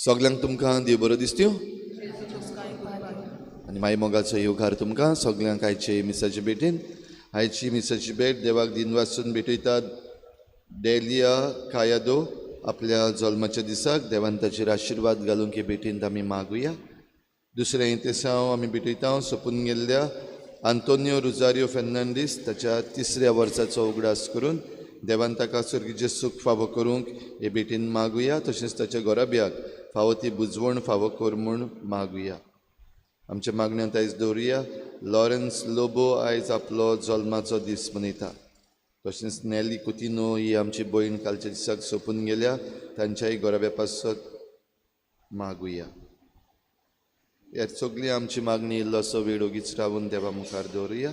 सगल्यांक तुमकां देव बरो दिसत्यो आनी माई मोगाचो योगार तुमकां सगल्यांक आयचे मिसाचे भेटेन आयची मिसाची भेट देवाक दिन वाचून भेटयतात डेलिया कायादो आपल्या जल्माच्या दिसाक देवान ताचेर आशिर्वाद घालूंक हे भेटेंत आमी मागुया. दुसरें इंतेसांव आमी भेटयता सोंपून गेल्ल्या आंतोनियो रुजारियो फेर्नांडीस ताच्या 3ऱ्या वर्साचो उगडास करून देवान ताका सर्गीचें सूख फावो करूंक हे भेटेन मागुया. तशेंच ताच्या घोराब्याक फावो ती बुजवण फावो कर म्हूण मागुया. आमच्या मागण्यांत आयज दवरुया लॉरेन्स लोबो आयज आपलो जल्माचो दीस मनयता. तशेंच नॅली कुतिनो ही आमची भयण कालच्या दिसाक सोंपून गेल्या तांच्याय घोराब्या पासत मागुया. ह्या सगळी आमची मागणी इल्लोसो वेळ ओगीच रावून देवा मुखार दवरुया.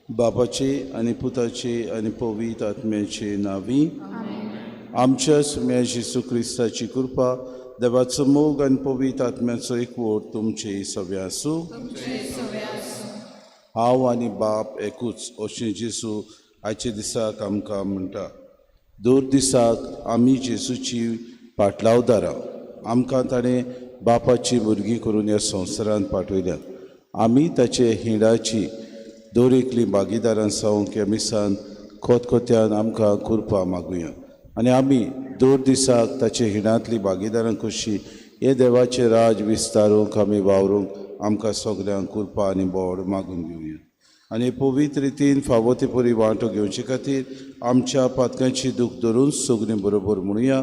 बापाची आनी पुताची आनी पवित्र आत्म्याची नावी आमच्या सुम्या जेजू क्रिस्ताची कृपा देवाचो मोग आनी पवित्र आत्म्याचो एकवट तुमचे सगळे आसूं. हांव आनी बाप एकूच अशें जेजू आयच्या दिसाक आमकां म्हणटा. दर दिसाक आमी जेजूची पाटलावदारां आमकां ताणें बापाची भुरगीं करून ह्या संवसारांत पाठयल्यात. आमी ताचे हिंडाची दर एकली भागीदारां जावंक ह्या मिसान खोतखोत्यान आमकां कृपा मागुया. आनी आमी दर दिसाक ताचे हिणांतली भागीदारां कशी हे देवाचें राज विस्तारूंक आमी वावरूंक आमकां सगल्यांक कृपा आनी बोड मागून घेवया. आनी पवित्र रितीन फावो ती परी वांटो घेवचे खातीर आमच्या पातकांची दूख धरून सगळीं बरोबर म्हणुया.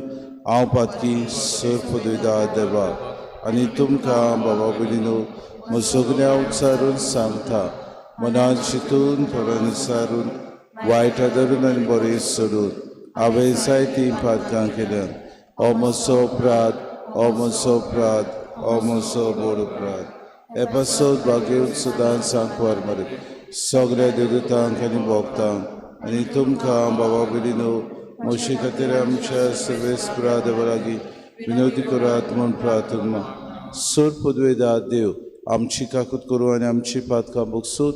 हांव पातकी सर्प दुयदा देवा आनी तुमकां बाबा भयणीनो म्हज्या सगळ्या उच्चारून सांगता मनांत चिंतून थोड्यान विचारून वायटा धरून आनी बरें सोडून हांवें जायतीं पातकां केल्यात. हो म्हजो अपराध, हो म्हजो अपराध, हो म्हजो व्हड अपराध. हे पासत भाग्य सुद्दां सांगवार मरे सगळ्या देवदूतांक आनी भोगतांक आनी तुमकां बाबा भयणीनो म्हजे खातीर आमच्या सर्वेस्परा देवा लागीं विनवती करात म्हूण प्रार्थना. सर्प दुयेदा देव आमची काकूत करूं आनी आमची पातकां भोगसून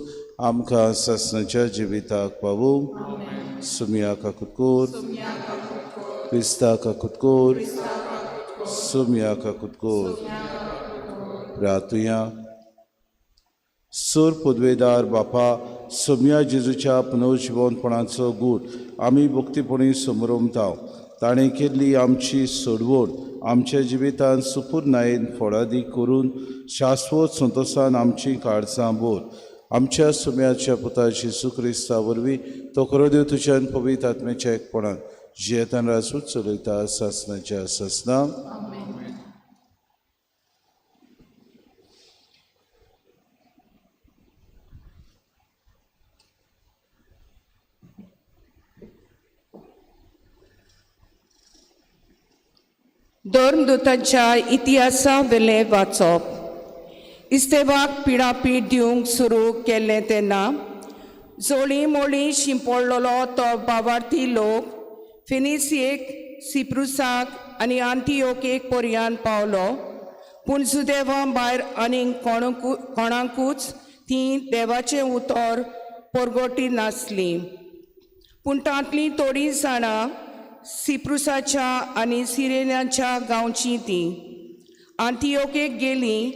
आमकां सासणाच्या जिविताक पावूंक. सुमिया काकूत कोर, क्रिस्ता काकूत कोर, सुमिया काकूत कोर. प्रार्थुया. सर्प पदवेदार बापा सुमिया जेजूच्या पुनर्जिवनपणाचो गूट आमी भक्तीपणी समरमतांव. ताणें केल्ली आमची सोडवण आमच्या जिवितांत सुपूर्णायेन फळादी करून शाश्वत संतोशान आमची काळजां भर. आमच्या सुम्याच्या पुता जेजू क्रिस्ता वरवीं तो खरो देव तुज्यान पवित्र आत्म्याच्या एकपणान जियेतान रासून चलयता सासणाच्या सासनां. धर्मदूतांच्या इतिहासा वेले वाचप. इस्तेबाक पिडापीड दिवंक सुरू केल्लें तेन्ना जोळी मोळी शिंपडलेलो तो भावार्थी लोक फिनिसियेक, सिप्रुसाक आनी आंतियोकेक पर्यंत पावलो. पूण सुदैवां भायर आनीक कोणाकूच ती देवाचें उतर परगटी नासली. पूण तांतलीं थोडीं जाणां सिप्रुसाच्या आनी सिरेनाच्या गांवची तीं आंतियोकेक गेलीं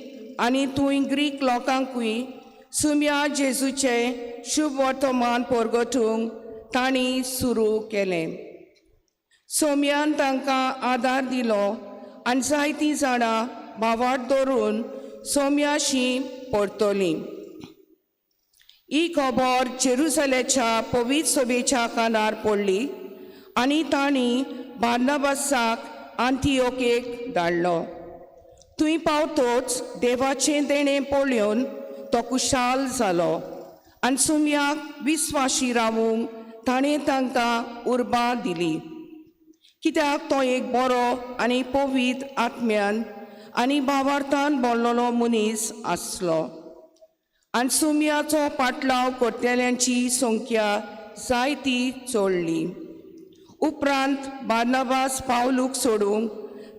आनी थंय ग्रीक लोकांकूय सुम्या जेजूचें शुभ वर्तमान परगटूंक तांणी सुरू केलें. सोम्यान तांकां आदार दिलो आनी जायतीं जाणां भावार्थ दवरून सौम्याशी परतलीं. ही खबर जेरुसलेच्या पवित्र सभेच्या कानार पडली आनी तांणी बार्नबासाक आंतियोकेक धाडलो. थंय पावतोच देवाचें देणें पळोवन तो खुशाल जालो आनी सुमयाक विस्वाशी रावूंक ताणें तांकां उर्बा दिली, कित्याक तो एक बरो आनी पवित्र आत्म्यान आनी भावार्थान भरलेलो मनीस आसलो. आनी सुमयाचो पाटलाव करतेल्यांची संख्या जायती चडली. उपरांत बार्नबास पावलूक सोडूंक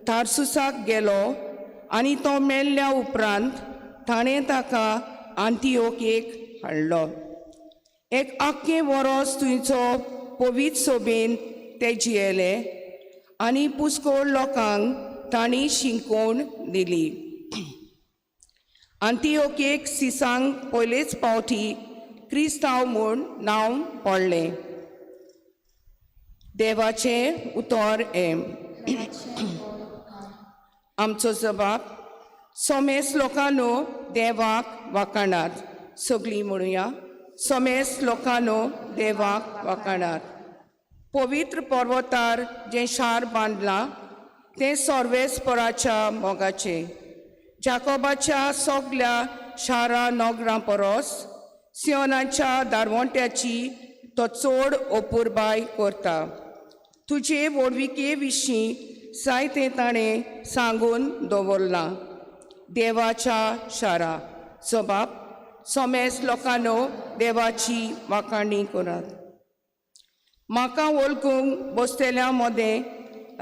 तार्सुसाक गेलो आनी तो मेल्ल्या उपरांत ताणें ताका आंतियोकेक हाडलो. एक आख्खें वरोस थंयचो पवित्र सभेन ते जियेले आनी पुस्कोळ लोकांक तांणी शिंकोवन दिली. आंतियोकेक सिसांक पयलेच फावटी क्रिस्तांव म्हूण नांव पडलें. देवाचें उतर हें. आमचो जबाब. सोमेस लोकांनो देवाक वाखाणात. सगळीं म्हणुया. सोमेस लोकांनो देवाक वाखाणात. पवित्र पर्वतार जें शार बांदलां तें सर्वेस्पराच्या मोगाचें. जाकोबाच्या सगल्या शारा नगरां परस सियोनाच्या दारवंट्याची तो चड अपुरबाय करता. तुजे वडविके विशीं जायतें ताणें सांगून दवरलां. देवाच्या शारा. जबाब. सोमेस लोकांनो देवाची वाखाणी करात. म्हाका वळखूंक बसतेल्या मदें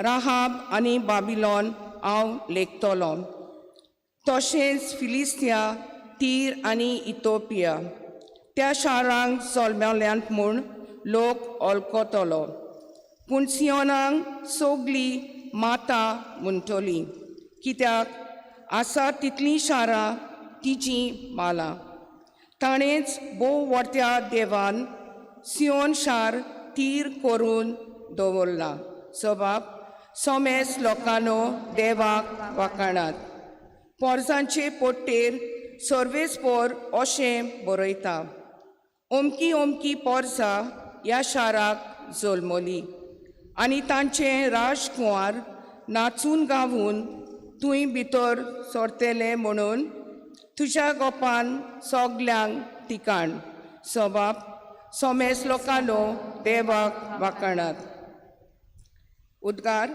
राहाब आनी बाबिलोन हांव लेखतलों. तशेंच फिलिस्तिया, तीर आनी इथोपिया त्या शारांक जल्मल्यांत म्हूण लोक वळखतलो. पूण सियोनाक सगळीं माता म्हणटलीं, कित्याक आसा तितलीं शारां तिचीं मालां. ताणेंच भोव वर्त्या देवान सियोन शार तीर करून दवरला. जबाब. सोमेस लोकांनो देवाक वाखाणात. पोरसांचे पोट्टेर सर्वेस्पर अशें बरयता. अमकी अमकी पोरसां ह्या शाराक जल्मलीं आनी तांचे राजकुंवार नाचून गावून तुंय भितर सरतेले म्हणून तुज्या गोपान सगल्यांक ठिकाण. जबाब. सोमेस लोकांनो देवाक वाखाणात. उद्गार.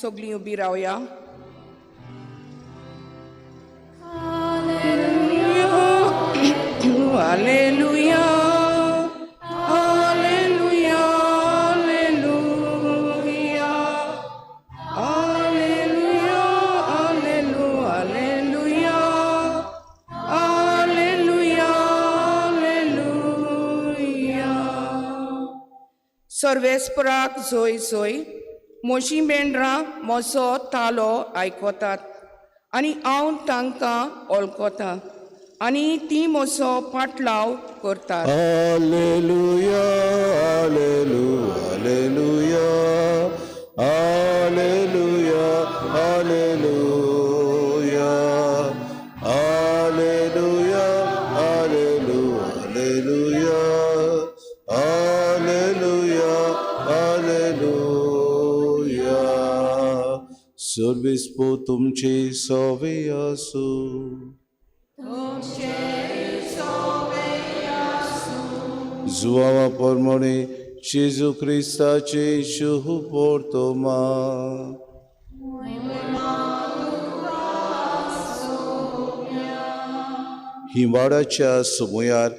सगळीं उबी रावया. Alleluia, Alleluia, Alleluia, Alleluia, Alleluia, Alleluia, Alleluia. सर्वेस्पराक जोय जोय. मोशी मेंढरां म्हजो तालो आयकतात आनी हांव तांकां वळखतां आनी ती म्हजो पाटलाव करतात. Alleluia, Alleluia, Alleluia, Alleluia, Alleluia, Alleluia, Alleluia, Alleluia. सर्वेस्पो तुमचे सवे आसू. जुआवा परमणे जेजू क्रिस्ताचे शुभ पोर्तोमा. हिंवाळ्याच्या सुमयार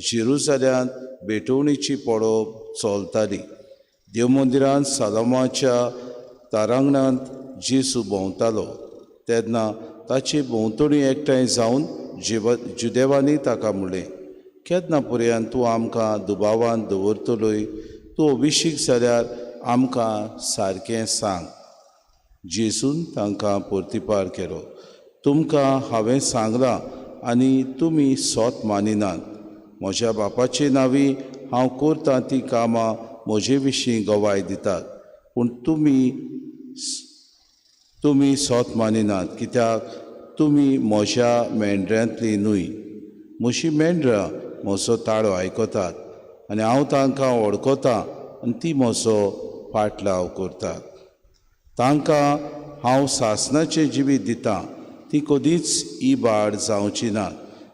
जेरुसल्यांत भेटवणीची पळोवप चलताली. देव मंदिरांत सालामाच्या तारांगणांत जेजू भोंवतालो तेन्ना ताची भोंवतणी एकठांय जावन जुदेवांनी ताका म्हणलें, केन्ना पर्यंत तूं आमकां दुबावान दवरतलोय? तूं अभिशीक जाल्यार आमकां सारकें सांग. जेजून तांकां परतिपार केलो, तुमकां हांवें सांगलां आनी तुमी सोत मानिनात. म्हज्या बापाचे नांवी हांव करतां तीं कामां म्हजे विशीं गवाय दितात, पूण तुमी तुमी सोत मानिनात, कित्याक तुमी म्हज्या मेंढऱ्यांतली न्हय. म्हशी मेंढरां म्हजो ताळो आयकतात, आनी हांव तांकां वळखतां आनी ती म्हजो फाटलाव करतात. तांकां हांव सासणाचें जिवीत दितां, ती कदींच इबाड जावची नात,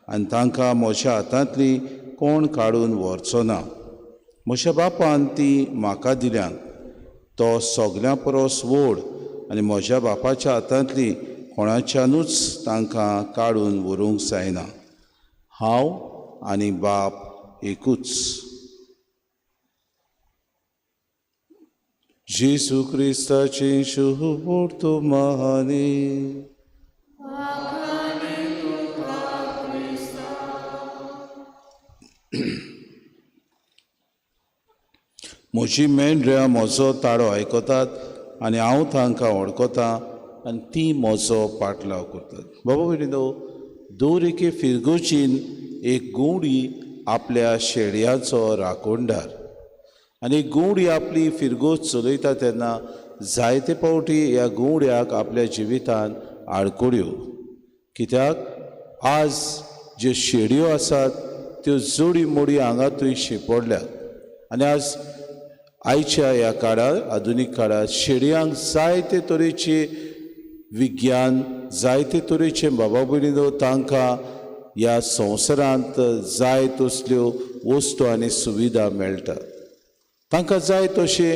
आनी तांकां म्हज्या हातांतली कोण काडून व्हरचो ना. म्हज्या बापान ती म्हाका दिल्यान. तो सगल्यां परस व्हड, आनी म्हज्या बापाच्या हातांतली कोणाच्यानूच तांकां काडून व्हरूंक जायना. हांव आनी बाप एकूच. जेसू क्रिस्ताची शुभ वर्तमानी. म्हजी मेंढऱ्यां म्हजो ताळो आयकतात, आनी हांव तांकां वळखतां आनी ती म्हजो पाटलाव करतात. बाबा भयणीनो, दर एके फिरगोचीन एक गुंवडी आपल्या शेळयांचो राखणदार. आनी गुंवडी आपली फिरगोच चलयता तेन्ना जायते फावटी ह्या गुंवड्याक आपल्या जिवितांत आडकोड्यो. कित्याक आज ज्यो शेळयो आसात त्यो जोडी मोडी हांगा थंय शिंपडल्यात. आनी आज आयच्या ह्या काळार, आधुनीक काळार शेळयांक जायते तरेचे विज्ञान, जायते तरेचे बाबा भयणीनो तांकां ह्या संवसारांत जाय तसल्यो वस्तू आनी सुविधा मेळटात. तांकां जाय तशे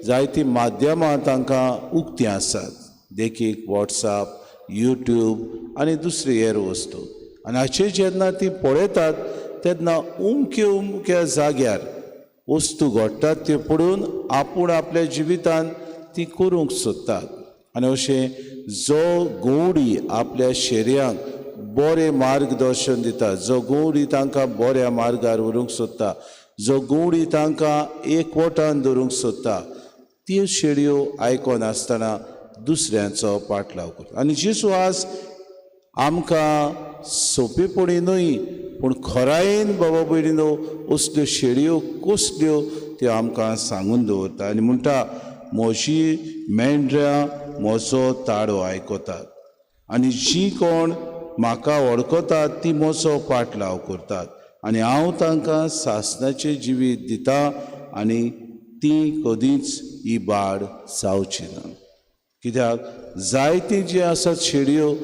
जायतीं माध्यमां तांकां उक्तीं आसात, देखीक वॉट्सॅप, यूट्यूब आनी दुसरे हेर वस्तू. आनी हाचे जेन्ना तीं पळयतात तेन्ना उमक्या जाग्यार वस्तू घडटात त्यो पळोवन आपूण आपल्या जिवितांत ती करूंक सोदतात. आनी अशें जो गुंवडी आपल्या शेरयांक बरें मार्गदर्शन दिता, जो गुंवडी तांकां बऱ्या मार्गार व्हरूंक सोदता, जो गुंवडी तांकां एकवटान दवरूंक सोदता, त्यो शेळयो आयकोनासतना दुसऱ्यांचो पाटलाव करता. आनी जेसू आज आमकां सोंपेपणी न्हय पूण खरायेन बाबा भयणीनो असल्यो शेळयो कसल्यो त्यो आमकां सांगून दवरता. आनी म्हणटा, म्हजी मेंढऱ्यां म्हजो ताळो आयकतात, आनी जीं कोण म्हाका वळखतात ती म्हजो पाटलाव करतात, आनी हांव तांकां सासणाचें जिवीत दितां, आनी ती कदींच इबाड जावची ना. कित्याक जायतीं जीं आसात शेळयो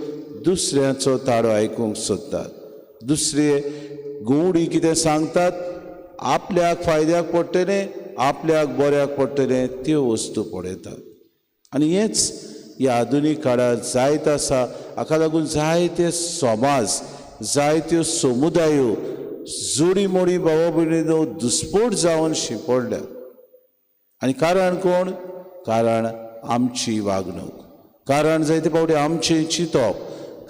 दुसऱ्याचो ताळो आयकूंक सोदतात. दुसरे गुंवडी कितें सांगतात, आपल्याक फायद्याक पडटलें, आपल्याक बऱ्याक पडटलें त्यो वस्तू पळयतात. आनी हेंच ह्या आधुनीक काळार जायत आसा. हाका लागून जायते समाज, जायत्यो समुदायो जोडी मोडी बाबा भयणीनो दुस्फोट जावन शिंपडल्यात. आनी कारण कोण? कारण आमची वागणूक, कारण जायते फावटी आमचें चिंतप,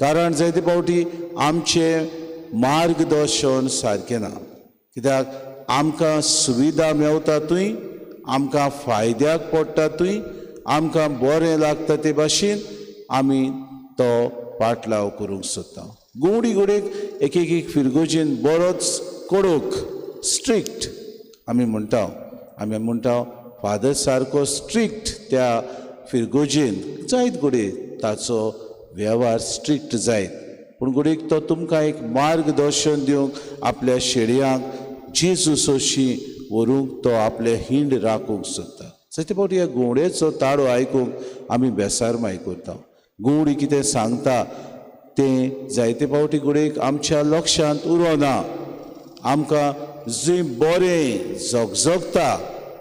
कारण जायते फावटी आमचें मार्गदर्शन सारकें ना. कित्याक आमकां सुविधा मेवतातूय, आमकां फायद्याक पडटातूय, आमकां बरें लागता ते भाशेन आमी तो पाटलाव करूंक सोदता. गुंवडी घडयेक एक फिरगोजीन बरोच कडक, स्ट्रिक्ट आमी म्हणटा फादर सारको स्ट्रिक्ट त्या फिरगोजीन जायत घडये ताचो वेव्हार स्ट्रिक्ट जायत. पूण घडयेक तो तुमकां एक मार्गदर्शन दिवंक आपल्या शेळयांक जेजू सोशी व्हरूंक तो आपले हिंड राखूंक सोदता. जायते फावटी ह्या गुंवडेचो ताळो आयकूंक आमी बेसारमाय करता. गुंवडी कितें सांगता तें जायते फावटी घडयेक आमच्या लक्षांत उरना. आमकां जंय बरें जगजगता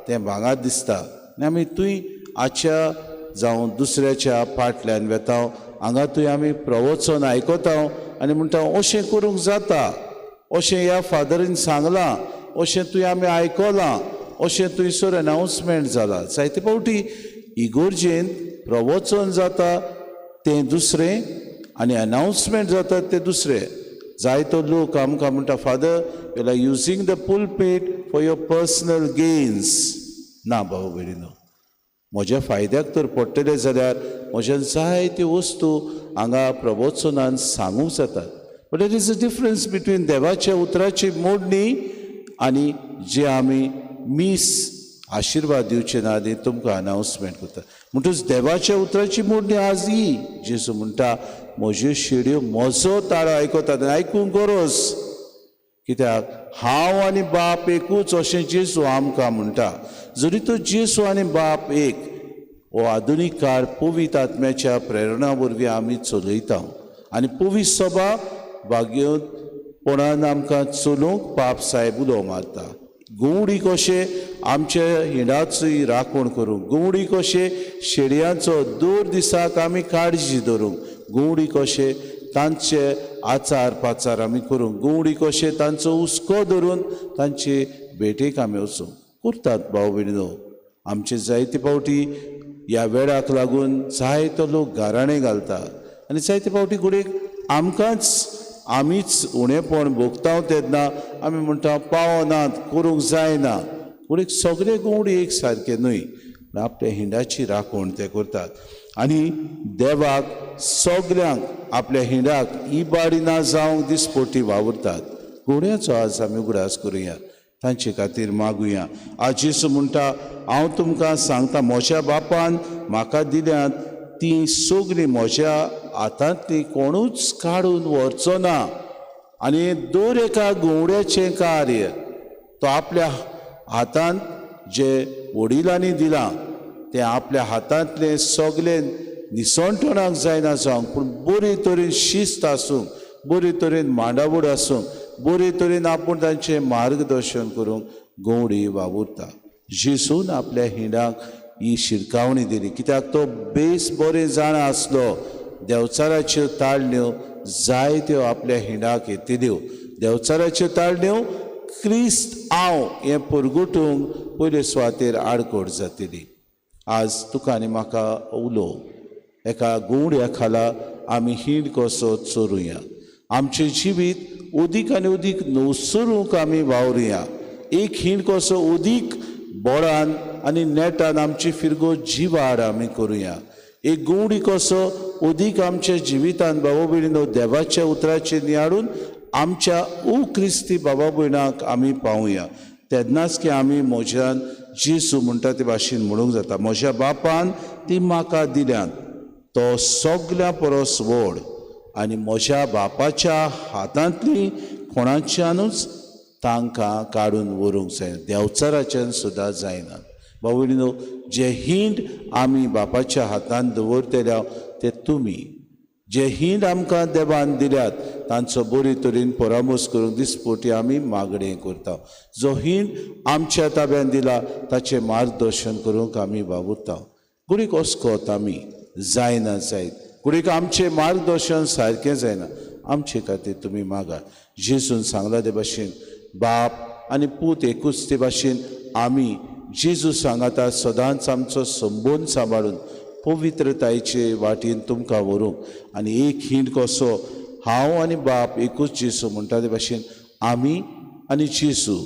तें भांगार दिसता, आनी आमी थंय आजच्या जावं दुसऱ्याच्या फाटल्यान वेता, हांगा थंय आमी प्रवचन आयकता आनी म्हणटा अशें करूंक जाता, अशें ह्या फादरीन सांगलां, अशें थंय आमी आयकलां, अशें थंयसर अनाउन्समेंट जाला. जायते फावटी इगोर्जेन प्रवचन जाता तें दुसरें आनी अनाउन्समेंट जाता तें दुसरें. जायतो लोक आमकां म्हणटा, father you are using the pulpit for your personal gains. ना बाबा भयणीनो, म्हज्या फायद्याक तर पडटले जाल्यार म्हज्यान जायत्यो वस्तू हांगा प्रवचनान सांगूंक जातात. But there is a difference between देवाच्या उतराची मोडणी आनी जे आमी मीस आशिर्वाद दिवचे ना दी तुमकां अनाउन्समेंट करता म्हणटच देवाच्या उतराची मोडणी आज ही जेजू म्हणटा म्हज्यो शेडयो म्हजो ताळो आयकतात आनी आयकूंक गरज कित्याक हांव आनी बाप एकूच अशें जेजू आमकां म्हणटा जरी तो जेजू आनी बाप एक हो आधुनीक काळ पवित्र आत्म्याच्या प्रेरणा वरवीं आमी चलयता आनी पवित्र सभा भाग्योपणान आमकां चलोवंक पाप साहेब उलो मारता गवडी कशे आमचे हिंडाचोय राखण करूंक गवडी कशे शेडयांचो दर दिसाक आमी काळजी धरूंक गवडी कशे तांचे आचार पाचार आमी करूंक गवडी कशे तांचो हुस्को धरून तांचे भेटेक आमी वचूंक करतात भाव भयणीनो आमचे जायते फावटी ह्या वेळाक लागून जायतो लोक गाराणें घालता आनी जायते फावटी घडयेक आमकांच आमीच उणेपण भोगता तेन्ना आमी म्हणटा पावनात करूंक जायना घडयेक सगळे गवडी एक सारके न्हय आपल्या हिंडाची राखण ते करतात आनी देवाक सगल्यांक आपल्या हिंडाक इबाडिना जावंक दिसपोटी वावुरतात घोड्याचो आज आमी उगडास करुया तांचे खातीर मागुया आज जेजू म्हणटा हांव तुमकां सांगता म्हज्या बापान म्हाका दिल्यात ती सगळीं म्हज्या हातांतली कोणूच काडून व्हरचो ना आनी दर एका गवड्याचें कार्य तो आपल्या हातांत जे वडिलांनी दिलां तें आपल्या हातांतलें सगळें निसणटणाक जायना जावंक पूण बरे तरेन शिस्त आसूंक बरे तरेन मांडावळ आसूंक बरे तरेन आपूण तांचें मार्गदर्शन करूंक गवडी वावुरता जेजून आपल्या हिंडाक ही शिरकावणी दिली कित्याक तो बेस बरें जाणा आसलो देंवचाराच्यो ताळण्यो जायत्यो आपल्या हिंडाक येतिल्यो देंवचाराच्यो ताळण्यो क्रिस्त हांव हें परगटूंक पयले सुवातेर आडखोड जातली आज तुका आनी म्हाका उलो एका गवड्या खाला आमी हिंड कसो चोरुया आमचें जिवीत उदीक आनी उदीक न्हवसरूंक आमी वावरुया एक हिंड कसो उदीक बोडान आनी नेटान आमची फिरगो जिवाड आमी करुया एक गवडी कसो उदीक आमच्या जिवितान बाबा भयणीनो देवाच्या उतराचेर नियाडून आमच्या क्रिस्ती बाबा भयणाक आमी पावुया तेन्नाच की आमी म्हज्यान जेजू म्हणटा ते भाशेन म्हणूंक जाता म्हज्या बापान ती म्हाका दिल्यात तो सगळ्या परस व्हड आनी म्हज्या बापाच्या हातांतली कोणाच्यानूच तांकां काडून व्हरूंक जायना देंवचाराच्यान सुद्दां जायना भाव भयणीनो जे हिंड आमी बापाच्या हातांत दवरतल्या ते तुमी जे हिंड आमकां देवान दिल्यात तांचो बरे तरेन परामोस करूंक दिसपोटी आमी मागणें करता जो हिंड आमच्या ताब्यान दिला ताचें मार्गदर्शन करूंक आमी वावुरता कुडीक अस्कोत आमी जायना जायत कुडीक आमचें मार्गदर्शन सारकें जायना आमचे खातीर तुमी मागात जेजून सांगला ते भाशेन बाप आनी पूत एकूच ते भाशेन आमी जेजू सांगाता सदांच आमचो संबंद सांबाळून पवित्रतायेचे वाटेन तुमकां व्हरूंक आनी एक हिंड कसो हांव आनी बाप एकूच जेजू म्हणटा ते भाशेन आमी आनी जेजू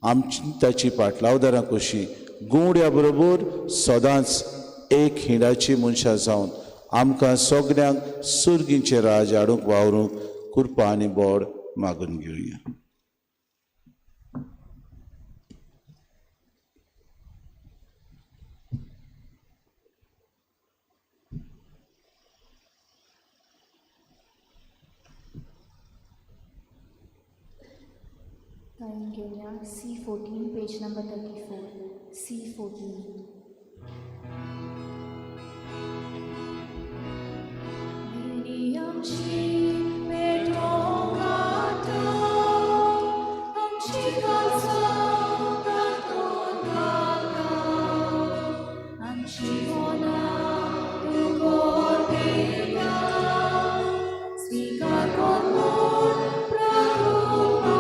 आमची ताची पाटलावदारां कशी गवड्या बरोबर सदांच एक हिंडाची मनशां जावन आमकां सगळ्यांक सुर्गीचें राज हाडूंक वावरूंक कृपा आनी बोड मागून घेवया गायन घेऊया C14 पेज नंबर 34 C14 आमची बेटोंगाता आमची कासा प्रार्थना आमची होना तू कोर्तेगा स्वीकार करून प्रार्थना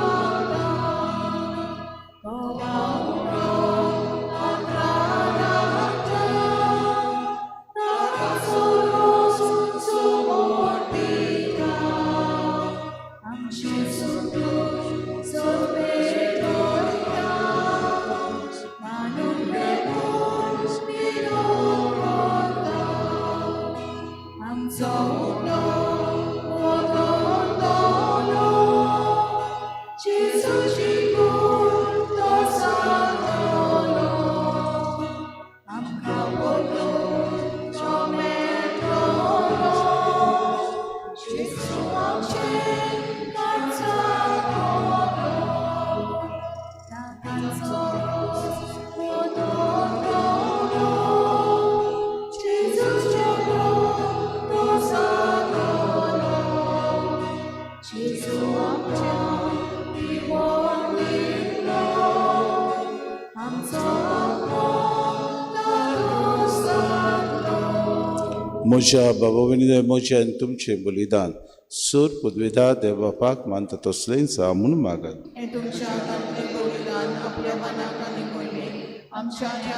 म्हज्या बाबा भयणी म्हजें तुमचें बलिदान सूर पदवेदार देवबापाक मानता तसलेंच म्हूण मागत. हे तुमच्या हातांतलें बलिदान आपल्या मनाक आनी मोहिमेक आमच्या ह्या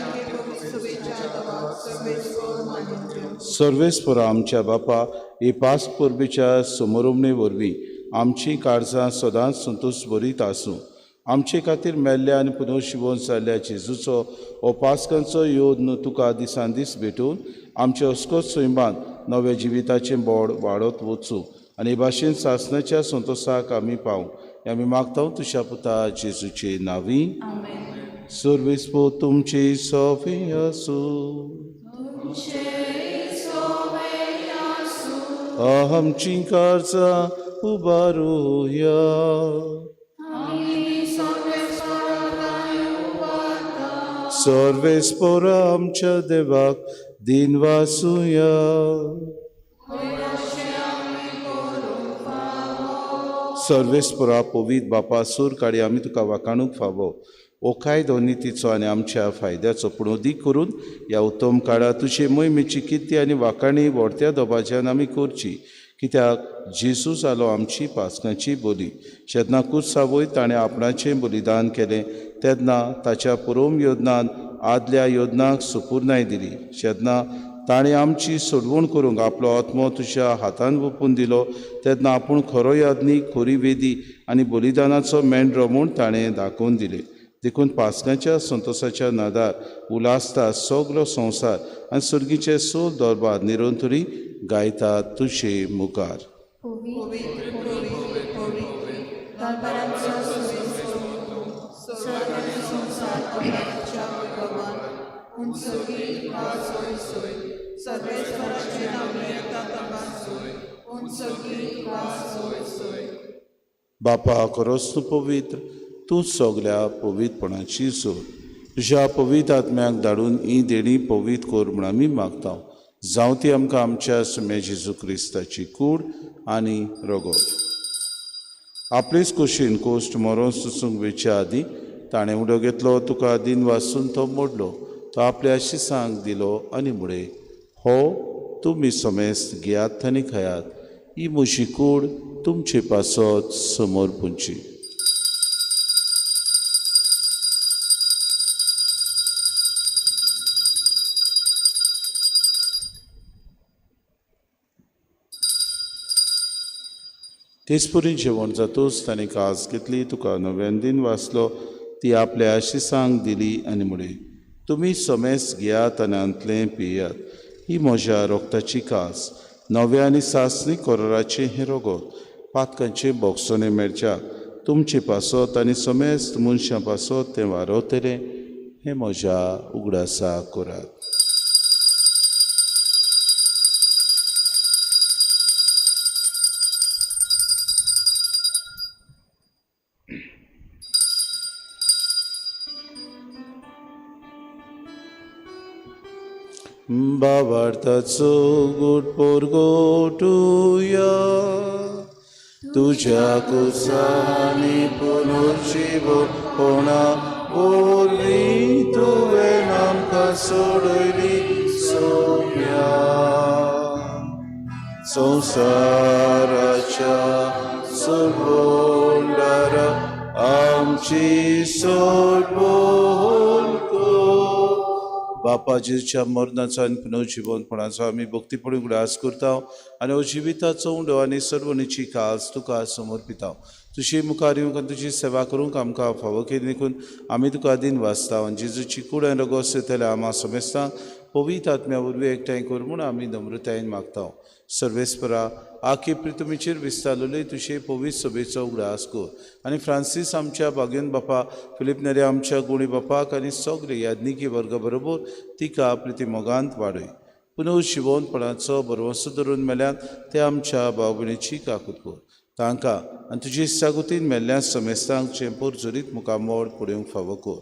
सुवेच्या दबाक सर्वेस्वर मानून घेवन सर्वेस्परा आमच्या बापा हे पास परबेच्या समोरुमणे वरवीं आमचीं काळजां सदांच संतोश भरीत आसूं. आमचे खातीर मेल्ल्या आनी पुनर्शिवोन जाल्ल्या जेजूचो हो पासकांचो योद तुका दिसान दीस भेटून आमचे अस्कोत सैमान नव्या जिविताचें बोड वाडत वचूं आनी भाशेन सासणाच्या संतोशाक आमी पावूं हें आमी मागता तुज्या पुता जेजूचे नांवी. सर्वेस्पो तुमचे सोवे आसूं. आमचीं काळजां उबारुया. सर्वेस्पोरा आमच्या देवाक दिन वासुया. सर्वेस्पोरा पवित बापा सूर काडी आमी तुका वाखाणूक फावो ओखाय दोनितीचो आनी आमच्या फायद्याचो पूण अदीक करून ह्या उत्तम काळात तुजे मोहिमेची किर्ती आनी वाखाणी व्हडत्या दबाज्यान आमी करची. कित्याक जेजू जालो आमची पासकांची बोली. जेन्ना कुर्सा वयर ताणें आपणाचें बलिदान केलें तेन्ना ताच्या पुरोम योजनान आदल्या योजनाक सुपूर्णाय दिली. जेन्ना ताणें आमची सोडवण करूंक आपलो आत्मो तुज्या हातान ओपून दिलो तेन्ना आपूण खरो यादनीक खरी वेदी आनी बलिदानाचो मेंढरो म्हूण ताणें दाखोवन दिलें. देखून पासकांच्या संतोशाच्या नादार उलासता सगलो संवसार आनी सर्गीचे सोल दरबार निरंतरी गायतात तुजे मुखार. बापा खरोच तूं पवित्र, तूं सगल्या पवित्रपणाची जोड. तुज्या पवित्र आत्म्याक धाडून ही देणी पवित्र कोर म्हूण आमी मागता. जावं ती आमकां आमच्या सुमे जेजू क्रिस्ताची कूड आनी रगत. आपलेच कुशीन कोश्ट मरोन सुसूंक वेच्या आदीं ताणें उडो घेतलो तुका दिन वाचून तो मोडलो. तो आपल्या शिसांक दिलो आनी मुळे हो तुमी समेस्त घेयात आनी खायात. ही म्हजी कूड तुमचे पासत समोर पुंची. तेचपरी जेवण जातूच ताणें कास घेतली तुका नव्यान दिन वाचलो ती आपल्या शिसांक दिली आनी मुळे तुमी समेस्त घेयात आनी अंतलें पियात. ही म्हज्या रोगताची कास नव्या आनी सासणी कोराचें हें रगत पातकांचे बोगसोने मेळच्या तुमचे पासत आनी समेस्त मनशां पासत तें वारवतलें हें म्हज्या उगडासा करात. बाबार्थाचो गोड पोरगोटुया तुझ्या कुसानी पुनर्जीवनपणा वरवीं तुवें आमकां सोडली सोम्या. संवसाराच्या सोडवणारा आमची सोडवण बापा जेजूच्या मरणाचो आनी पुनर्जीवनपणाचो आमी भक्तीपणून उडास करता आनी हो जिविताचो उंडो आनी सर्वणीची कास तुका समर्पिता. तुजी मुखार येवंक आनी तुजी सेवा करूंक आमकां फावो केली देखून आमी तुका दिन वाचता आनी जेजूची कूड आनी रगत सेतल्या आमा समेस्तां पवित्र आत्म्या वरवीं एकठांय कर म्हूण आमी नम्रतायेन मागता. सर्वेस्परा आखे प्रितुमीचेर विस्तारलेले तुजे पवित्र सभेचो उगडास कर आनी फ्रांसीस आमच्या बागेन बापा फिलीप नेरे आमच्या गुणी बापाक आनी सगळे याज्ञिकी वर्ग बरोबर तिका प्रिती मोगांत वाडय. पुनर्जीवनपणाचो बरवंसो धरून मेल्यान ते आमच्या भाव भयणीची काकूट कर. तांकां आनी तुजे इश्टागुतीन मेल्ल्या समेस्तांक चेंपूर जरीत मुखामोड पळोवंक फावो कर.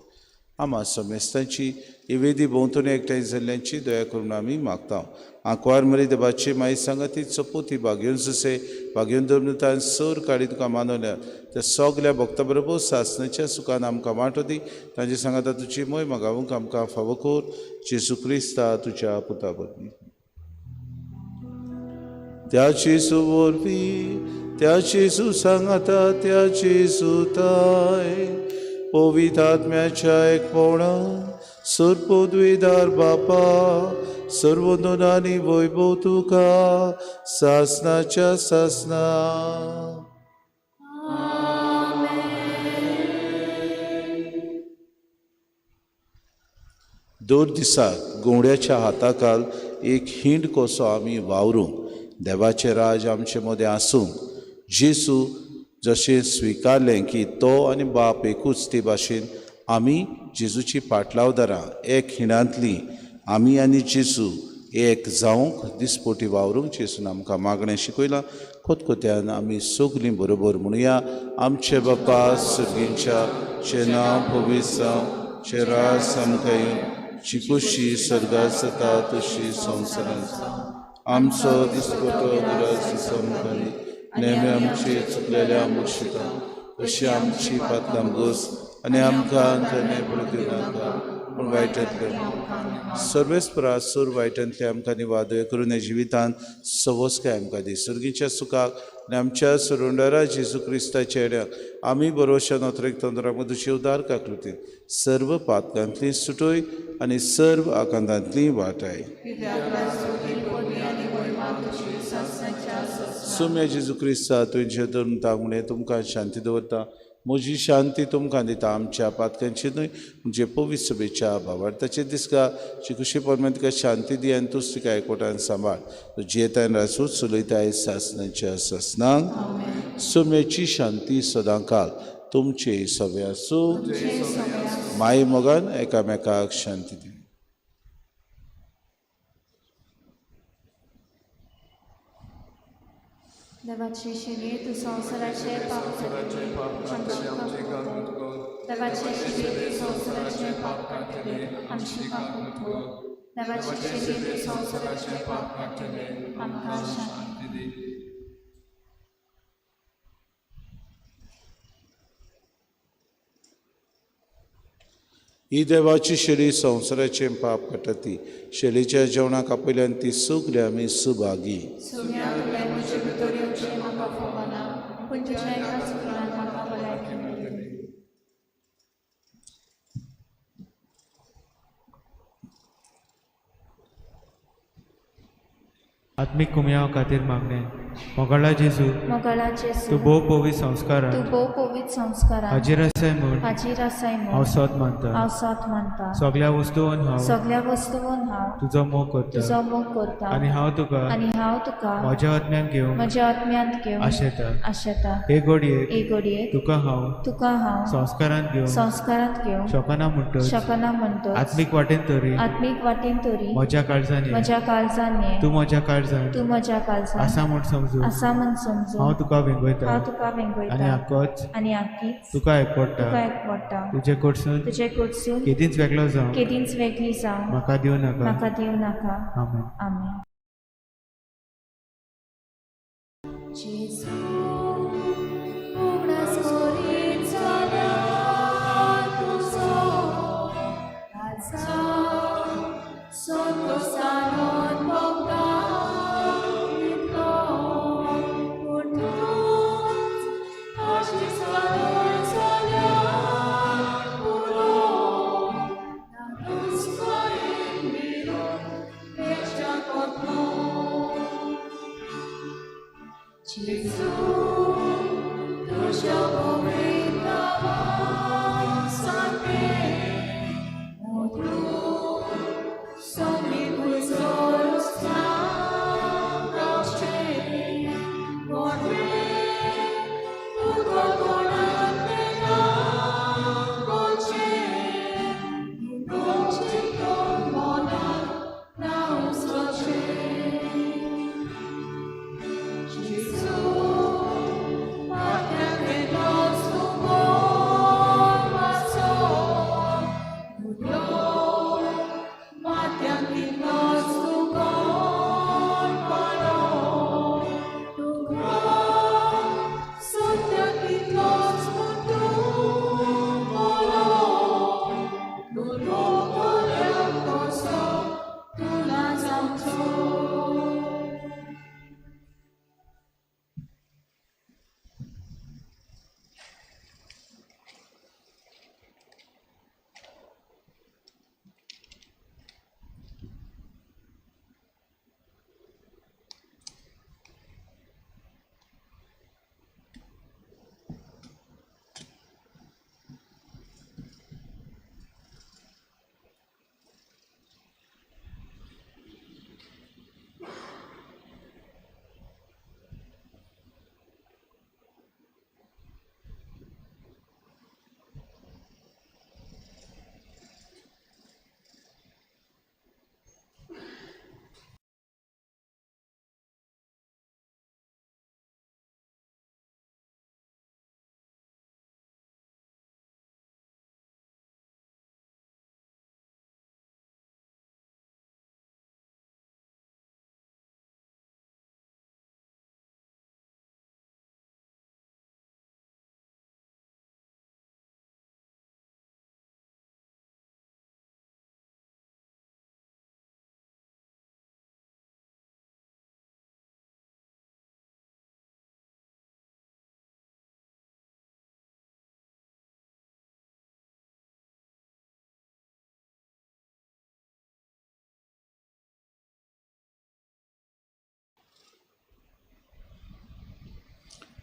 आमा समेस्तांची ही वेदी भोंवतणी एकठांय जाल्ल्यांची दया करून आमी मागता. आंकवार मरी देवाची माई सांगाती चपोती भाग्योन सुसे भाग्योन धर्मतान सर काडी तुका मानवल्या त्या सगल्या भक्ता बरोबर सासणाच्या सुखान आमकां वांटो दी. तांचे सांगाता तुजी मोय मागावूंक आमकां फावो कर. जेजू क्रिस्ता तुज्या पुता बरवीं. त्याची सुवरवी त्याची सुसंगता त्याची सुताय पवित्र आत्म्याच्या एकपणा सर्वोद्विदार बापा सर्व दोनांनी वैभव तुका सासनाच्या सासना. दोन दिसाक घोड्याच्या हाताखाल एक हिंड कसो आमी वावरूंक देवाचें राज आमचे मदें आसूंक जेसू जशें स्विकारलें की तो आनी बाप एकूच ते भाशेन आमी जेजूची पाटलावदारां एक हिणांतली आमी आनी जेजू एक जावंक दिसपोटी वावरूंक जेजून आमकां मागणें शिकयलां. खोतखोत्यान आमी सगलीं बरोबर म्हणुया. आमचे बापा सर्गींच्या चे नांव पवित्र जावं चे राज आमकां येवं ची खुशी स्वर्गांत जाता तशी संवसारांत जावं. आमचो दिसपटो दरास आमकां नेहमी आमची चुकलेल्या मुर्शिता अशी आमची पातलां घोस आनी आमकां नाका पूण वायटांतल्यान सर्वेस्परा सूर वायटांतले आमकां निवादय करून हे जिवितांत सवस्काय आमकां दी. सर्गीच्या सुखाक आनी आमच्या सुरुंडरा जेजू क्रिस्ताच्या येड्याक आमी बरोवशा नोत्रेक तंद्रा मदुची उदार काकृती सर्व पातकांतली सुटोय आनी सर्व आकांतांतली वाटाय. सोम्या जेजू क्रिस्ता तुमचे धर्म तागणे तुमकां शांती दवरता. म्हजी शांती तुमकां दिता. आमच्या पातकांची न्हय म्हणजे पवित्र सभेच्या भावार्थाचे दिसका चिकुशी परमेन तुका शांती दी आनी तूं तिका एकवटान सांबाळ. जेतान रासूत चलयताय सासनाच्या सासनांक सोम्याची शांती सदांकाल तुमचे सवे आसूं. माय मोगान एकामेकाक शांती दी. देवाचे शिवे तू संवसाराचे पाप काडटले देवाचे शिवे तू संवसाराचे पाप काडटले आमची पाप धुव. देवाचे शिवे तू संवसाराचे पाप काडटले आमकां शांती दी. ही देवाची शेळी संवसाराचे पाप काडटा. शेळीच्या जेवणाक आपयल्यान ती सुगल्या आमी सुभागी. आत्मिक कुमयां खातीर मागणें मोगाळा जेजू तूं भोव पवित्र संस्कारां हाजीर आसाय म्हूण हांव सोत मानता. सगळ्या वस्तूंवन हांव तुजो मोग करता आनी हांव तुका म्हज्या आत्म्यांत घेवंक आशेता. हे घडयेक तुका हांव संस्कारांत घेवंक शकना म्हणटच आत्मीक वाटेन तरी म्हज्या काळजांनी तूं म्हज्या काळजांत आसा म्हूण समजू हांव तुका वेंगयता आनी आख्खीच तुका एकवडटा. तुजे कडसून केदींच वेगळी जावं म्हाका दिवं नाका. आमेन. Jesus,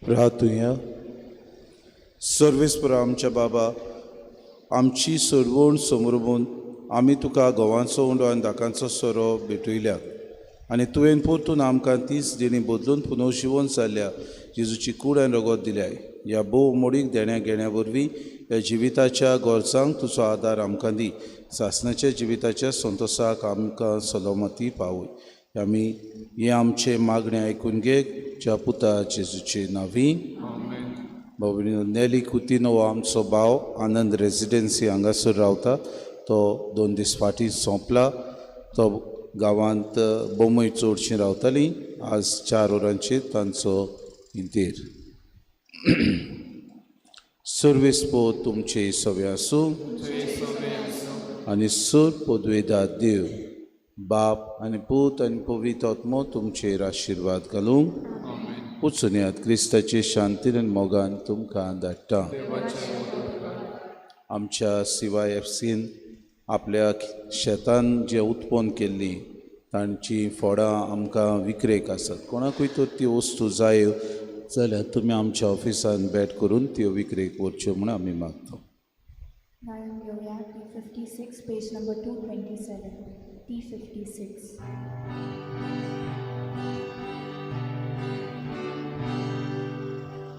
राहतुया सर्वेस्पर आमच्या बाबा, आमची सोडवण समोरून आमी तुका गोवांचो उंडो आनी दाकांचो सोरो भेटयल्या आनी तुवें परतून आमकां तीच देणी बदलून पुनर्जीवन जाल्ल्या जेजूची कूड आनी रगत दिल्याय. ह्या भोव मोडीक देण्या घेण्या वरवीं ह्या जिविताच्या गरजांक तुजो आदार आमकां दी. सासणाच्या जिविताच्या संतोशाक आमकां सलामती पावय. आमी हे आमचे मागणे आयकून घे ज्या पुता जेजूचे नांवी. भाऊ नेली कुतिनो आमचो भाव आनंद रेजिडेन्सी हांगासर रावता. तो 2 दीस फाटीं सोंपला. तो गांवांत बोमय चडशीं रावतालीं. आज 4 वरांचेर तांचो इंतेर. सर्वेस्पो तुमचे सवे आसूं आनी सर पदवेदार देव बाप आनी पूत आनी पवित्र आत्मो तुमचेर आशिर्वाद घालूंक वचून येयात. क्रिस्ताचे शांतीन आनी मोगान तुमकां धाडटा. आमच्या CYFCन आपल्या शेतान जे उत्पन्न केल्ली तांची फोडां आमकां विक्रेक आसात. कोणाकूय तर ती वस्तू जाय जाल्यार तुमी आमच्या ऑफिसान भेट करून त्यो विक्रेक व्हरच्यो म्हूण आमी मागता. गायन घेऊया T56 पेज नंबर 227. T56.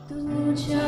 तुझ्या